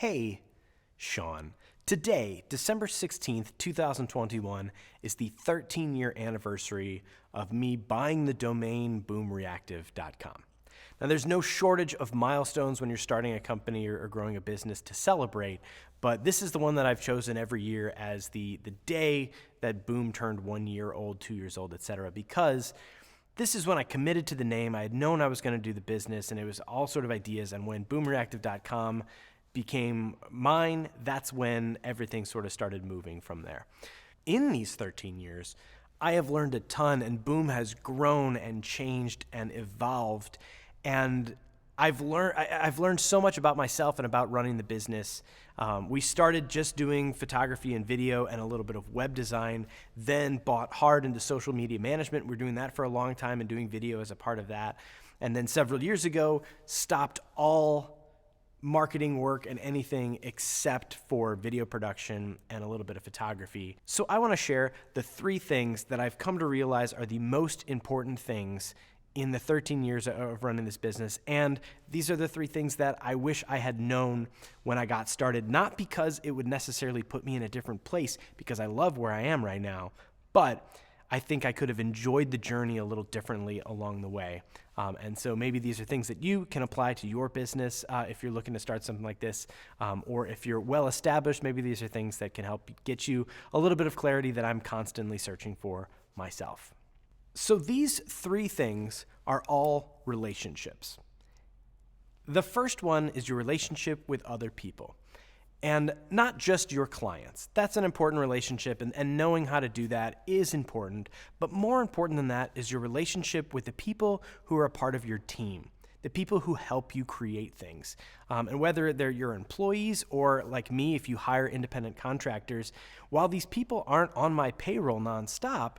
Hey, Sean. Today, December 16th, 2021, is the 13-year anniversary of me buying the domain boomreactive.com. Now, there's no shortage of milestones when you're starting a company or growing a business to celebrate, but this is the one that I've chosen every year as the day that Boom turned 1 year old, 2 years old, etc., because this is when I committed to the name. I had known I was going to do the business, and it was all sort of ideas. And when boomreactive.com became mine, that's when everything sort of started moving from there. In these 13 years, I have learned a ton, and Boom has grown and changed and evolved. And I've learned so much about myself and about running the business. We started just doing photography and video and a little bit of web design, then bought hard into social media management. We're doing that for a long time and doing video as a part of that. And then several years ago, stopped all marketing work and anything except for video production and a little bit of photography. So I want to share the 3 things that I've come to realize are the most important things in the 13 years of running this business. And these are the 3 things that I wish I had known when I got started, not because it would necessarily put me in a different place, because I love where I am right now, but I think I could have enjoyed the journey a little differently along the way. And so maybe these are things that you can apply to your business if you're looking to start something like this, or if you're well established, maybe these are things that can help get you a little bit of clarity that I'm constantly searching for myself. So these 3 things are all relationships. The first one is your relationship with other people, and not just your clients. That's an important relationship, and knowing how to do that is important. But more important than that is your relationship with the people who are a part of your team, the people who help you create things. And whether they're your employees or, like me, if you hire independent contractors, while these people aren't on my payroll nonstop,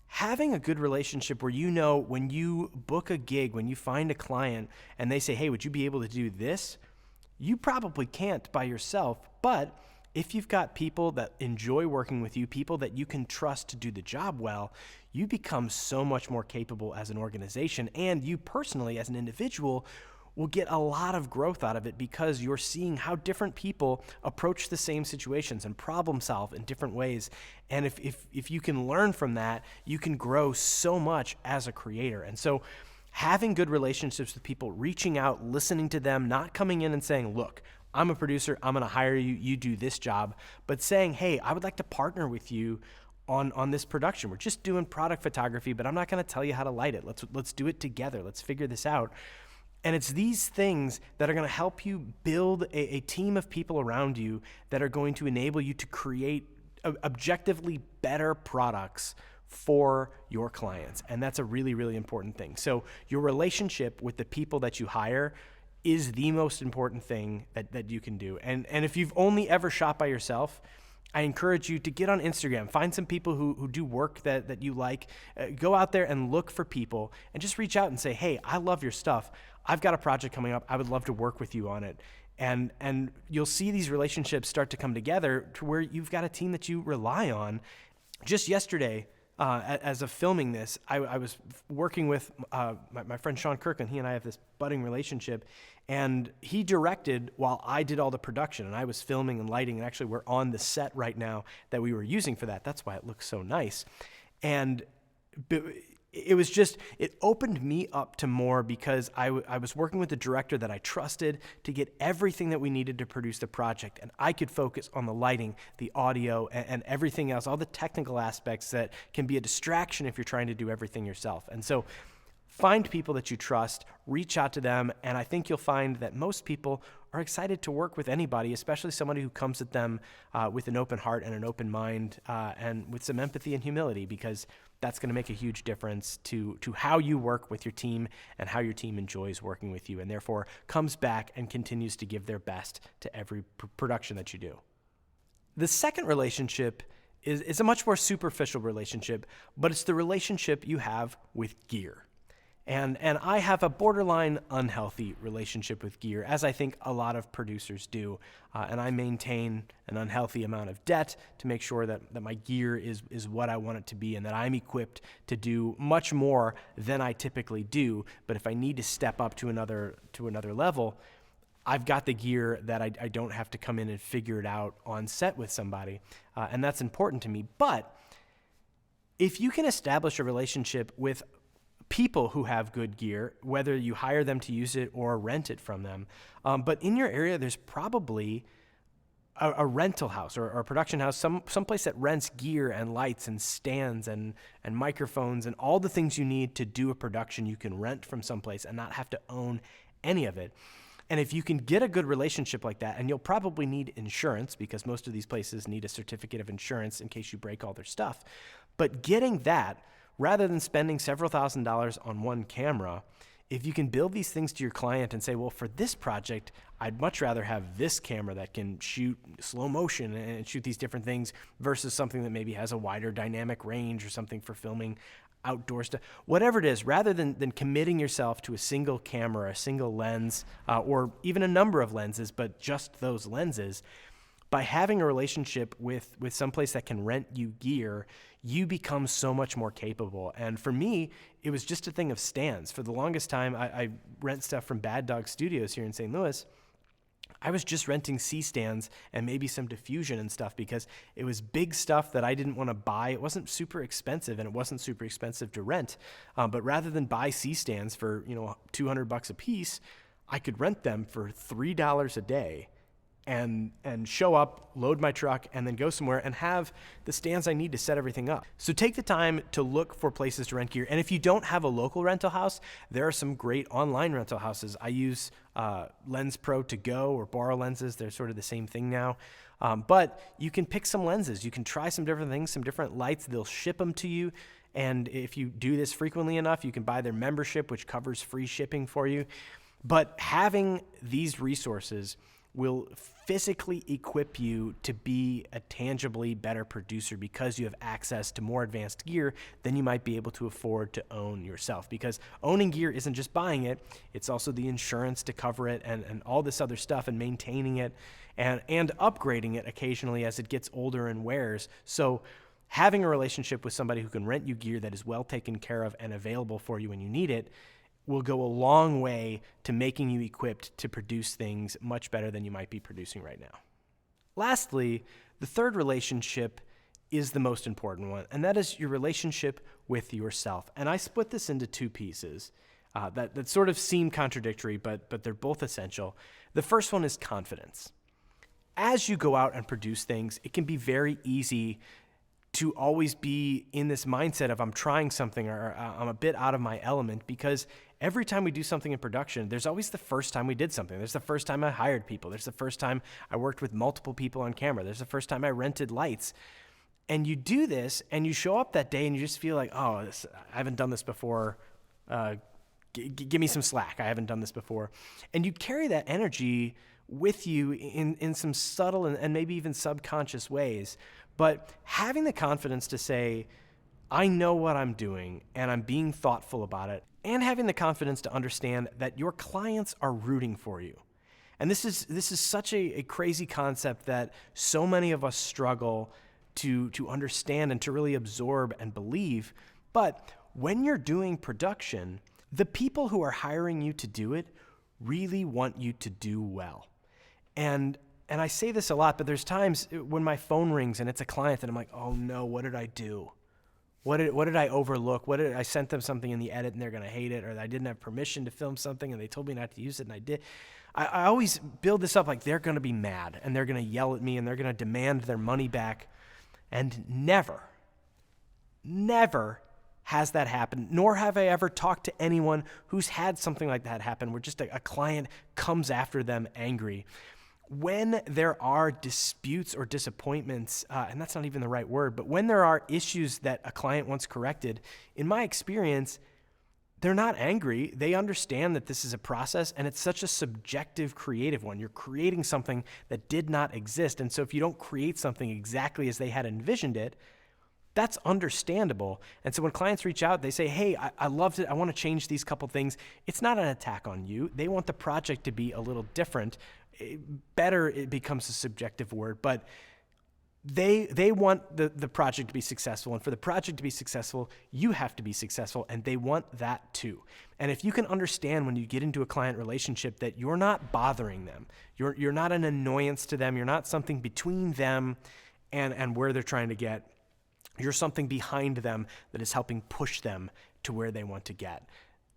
having a good relationship where you know when you book a gig, when you find a client and they say, hey, would you be able to do this? You probably can't by yourself, but if you've got people that enjoy working with you, people that you can trust to do the job well, you become so much more capable as an organization, and you personally as an individual will get a lot of growth out of it because you're seeing how different people approach the same situations and problem solve in different ways. And if you can learn from that, you can grow so much as a creator. And so having good relationships with people, reaching out, listening to them, not coming in and saying, look, I'm a producer, I'm gonna hire you, you do this job, but saying, hey, I would like to partner with you on this production. We're just doing product photography, but I'm not gonna tell you how to light it. Let's do it together. Let's figure this out. And it's these things that are going to help you build a team of people around you that are going to enable you to create objectively better products for your clients. And that's a really, really important thing. So your relationship with the people that you hire is the most important thing that you can do. And if you've only ever shot by yourself, I encourage you to get on Instagram, find some people who do work that you like, go out there and look for people and just reach out and say, hey, I love your stuff. I've got a project coming up. I would love to work with you on it. And you'll see these relationships start to come together to where you've got a team that you rely on. Just yesterday, as of filming this, I was working with my friend Sean Kirkland. He and I have this budding relationship, and he directed while I did all the production, and I was filming and lighting, and actually we're on the set right now that we were using for that. That's why it looks so nice. And it was just, it opened me up to more because I was working with a director that I trusted to get everything that we needed to produce the project, and I could focus on the lighting, the audio, and everything else, all the technical aspects that can be a distraction if you're trying to do everything yourself. And so find people that you trust, reach out to them, and I think you'll find that most people are excited to work with anybody, especially somebody who comes at them with an open heart and an open mind and with some empathy and humility, because that's going to make a huge difference to how you work with your team and how your team enjoys working with you, and therefore comes back and continues to give their best to every production that you do. The second relationship is a much more superficial relationship, but it's the relationship you have with gear. And I have a borderline unhealthy relationship with gear, as I think a lot of producers do. And I maintain an unhealthy amount of debt to make sure that my gear is what I want it to be, and that I'm equipped to do much more than I typically do. But if I need to step up to another level, I've got the gear that I don't have to come in and figure it out on set with somebody. And that's important to me. But if you can establish a relationship with people who have good gear, whether you hire them to use it or rent it from them, but in your area, there's probably a rental house or a production house, someplace that rents gear and lights and stands and microphones and all the things you need to do a production you can rent from someplace and not have to own any of it. And if you can get a good relationship like that, and you'll probably need insurance because most of these places need a certificate of insurance in case you break all their stuff. But getting that, rather than spending several $1,000s on one camera, if you can build these things to your client and say, well, for this project, I'd much rather have this camera that can shoot slow motion and shoot these different things versus something that maybe has a wider dynamic range or something for filming outdoor stuff, whatever it is, rather than committing yourself to a single camera, a single lens, or even a number of lenses, but just those lenses, by having a relationship with someplace that can rent you gear, you become so much more capable. And for me, it was just a thing of stands. For the longest time, I rent stuff from Bad Dog Studios here in St. Louis. I was just renting C-stands and maybe some diffusion and stuff because it was big stuff that I didn't want to buy. It wasn't super expensive, and it wasn't super expensive to rent. But rather than buy C-stands for $200 a piece, I could rent them for $3 a day and show up, load my truck, and then go somewhere and have the stands I need to set everything up. So take the time to look for places to rent gear. And if you don't have a local rental house, there are some great online rental houses. I use Lens Pro to go or Borrow Lenses. They're sort of the same thing now. But you can pick some lenses. You can try some different things, some different lights. They'll ship them to you. And if you do this frequently enough, you can buy their membership, which covers free shipping for you. But having these resources will physically equip you to be a tangibly better producer because you have access to more advanced gear than you might be able to afford to own yourself. Because owning gear isn't just buying it, it's also the insurance to cover it and all this other stuff, and maintaining it and upgrading it occasionally as it gets older and wears. So having a relationship with somebody who can rent you gear that is well taken care of and available for you when you need it will go a long way to making you equipped to produce things much better than you might be producing right now. Lastly, the third relationship is the most important one, and that is your relationship with yourself. And I split this into two pieces that sort of seem contradictory, but they're both essential. The first one is confidence. As you go out and produce things, it can be very easy to always be in this mindset of I'm trying something or I'm a bit out of my element, because every time we do something in production, there's always the first time we did something. There's the first time I hired people. There's the first time I worked with multiple people on camera. There's the first time I rented lights. And you do this and you show up that day and you just feel like, oh, I haven't done this before. Give me some slack. I haven't done this before. And you carry that energy with you in some subtle and maybe even subconscious ways. But having the confidence to say, I know what I'm doing and I'm being thoughtful about it, and having the confidence to understand that your clients are rooting for you. And this is such a crazy concept that so many of us struggle to understand and to really absorb and believe. But when you're doing production, the people who are hiring you to do it really want you to do well. And I say this a lot, but there's times when my phone rings and it's a client and I'm like, oh no, what did I do? What did I overlook? I sent them something in the edit and they're going to hate it, or I didn't have permission to film something and they told me not to use it and I did. I always build this up like they're going to be mad and they're going to yell at me and they're going to demand their money back. And never has that happened, nor have I ever talked to anyone who's had something like that happen, where just a client comes after them angry. When there are disputes or disappointments, and that's not even the right word, but when there are issues that a client wants corrected, in my experience, they're not angry. They understand that this is a process and it's such a subjective, creative one. You're creating something that did not exist. And so if you don't create something exactly as they had envisioned it, that's understandable. And so when clients reach out, they say, hey, I loved it. I want to change these couple things. It's not an attack on you. They want the project to be a little different. Better, it becomes a subjective word, but they want the project to be successful, and for the project to be successful, you have to be successful, and they want that too. And if you can understand when you get into a client relationship that you're not bothering them, you're not an annoyance to them, you're not something between them and where they're trying to get, you're something behind them that is helping push them to where they want to get.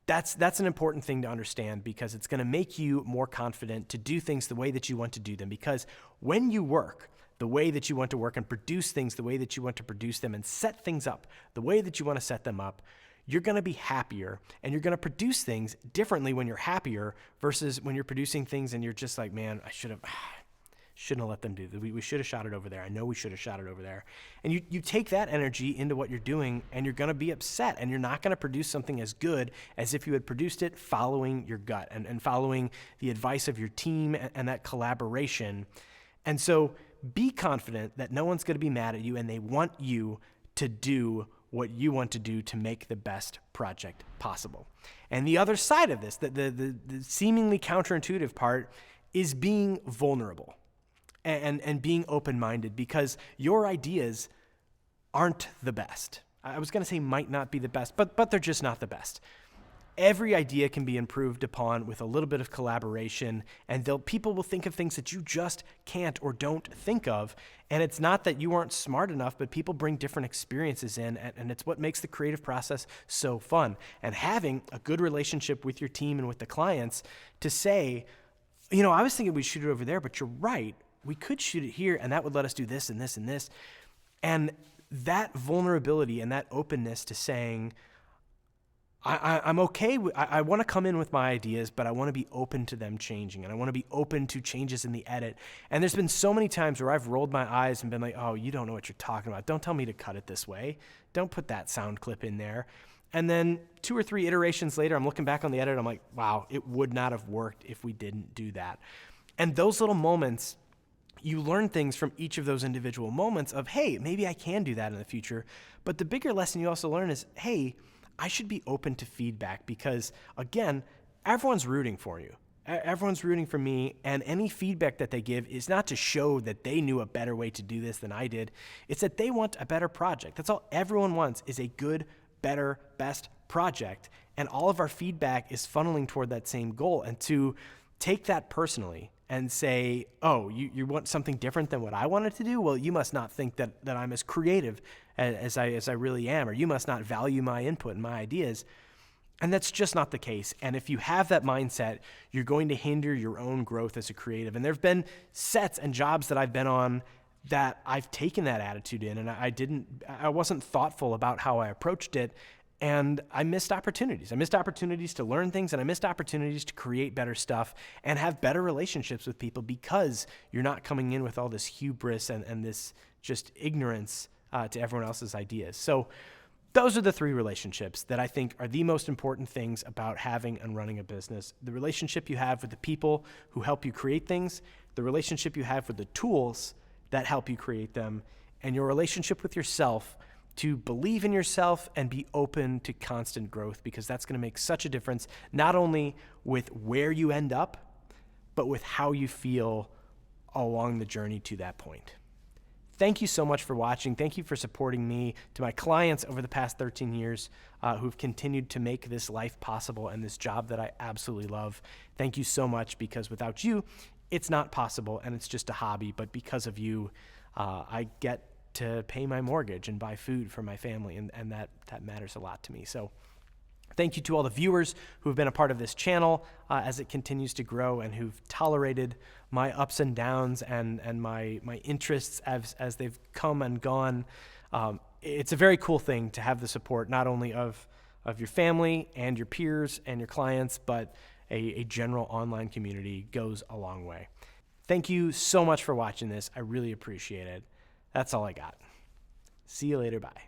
That's an important thing to understand, because it's going to make you more confident to do things the way that you want to do them. Because when you work the way that you want to work and produce things the way that you want to produce them and set things up the way that you want to set them up, you're going to be happier, and you're going to produce things differently when you're happier versus when you're producing things and you're just like, man, I shouldn't have let them do that. We should have shot it over there. I know we should have shot it over there. And you take that energy into what you're doing, and you're going to be upset, and you're not going to produce something as good as if you had produced it following your gut and following the advice of your team and that collaboration. And so be confident that no one's going to be mad at you, and they want you to do what you want to do to make the best project possible. And the other side of this, the seemingly counterintuitive part, is being vulnerable and being open-minded, because your ideas aren't the best. I was going to say might not be the best, but they're just not the best. Every idea can be improved upon with a little bit of collaboration, and people will think of things that you just can't or don't think of. And it's not that you aren't smart enough, but people bring different experiences in, and it's what makes the creative process so fun. And having a good relationship with your team and with the clients to say, I was thinking we'd shoot it over there, but you're right. We could shoot it here, and that would let us do this and this and this. And that vulnerability and that openness to saying, I'm okay. I want to come in with my ideas, but I want to be open to them changing, and I want to be open to changes in the edit. And there's been so many times where I've rolled my eyes and been like, oh, you don't know what you're talking about. Don't tell me to cut it this way. Don't put that sound clip in there. And then 2 or 3 iterations later, I'm looking back on the edit. I'm like, wow, it would not have worked if we didn't do that. And those little moments, you learn things from each of those individual moments of, hey, maybe I can do that in the future. But the bigger lesson you also learn is, hey, I should be open to feedback, because, again, everyone's rooting for you. Everyone's rooting for me, and any feedback that they give is not to show that they knew a better way to do this than I did. It's that they want a better project. That's all everyone wants, is a good, better, best project. And all of our feedback is funneling toward that same goal. And to take that personally and say, oh, you want something different than what I wanted to do? Well, you must not think that I'm as creative as I really am, or you must not value my input and my ideas. And that's just not the case. And if you have that mindset, you're going to hinder your own growth as a creative. And there have been sets and jobs that I've been on that I've taken that attitude in, and I wasn't thoughtful about how I approached it. And I missed opportunities. I missed opportunities to learn things, and I missed opportunities to create better stuff and have better relationships with people, because you're not coming in with all this hubris and this just ignorance to everyone else's ideas. So those are the 3 relationships that I think are the most important things about having and running a business. The relationship you have with the people who help you create things, the relationship you have with the tools that help you create them, and your relationship with yourself, to believe in yourself and be open to constant growth, because that's going to make such a difference, not only with where you end up, but with how you feel along the journey to that point. Thank you so much for watching. Thank you for supporting me, to my clients over the past 13 years who've continued to make this life possible and this job that I absolutely love. Thank you so much, because without you, it's not possible, and it's just a hobby. But because of you, I get to pay my mortgage and buy food for my family, and that matters a lot to me. So thank you to all the viewers who have been a part of this channel as it continues to grow, and who've tolerated my ups and downs and my interests as they've come and gone. It's a very cool thing to have the support not only of your family and your peers and your clients, but a general online community goes a long way. Thank you so much for watching this. I really appreciate it. That's all I got. See you later. Bye.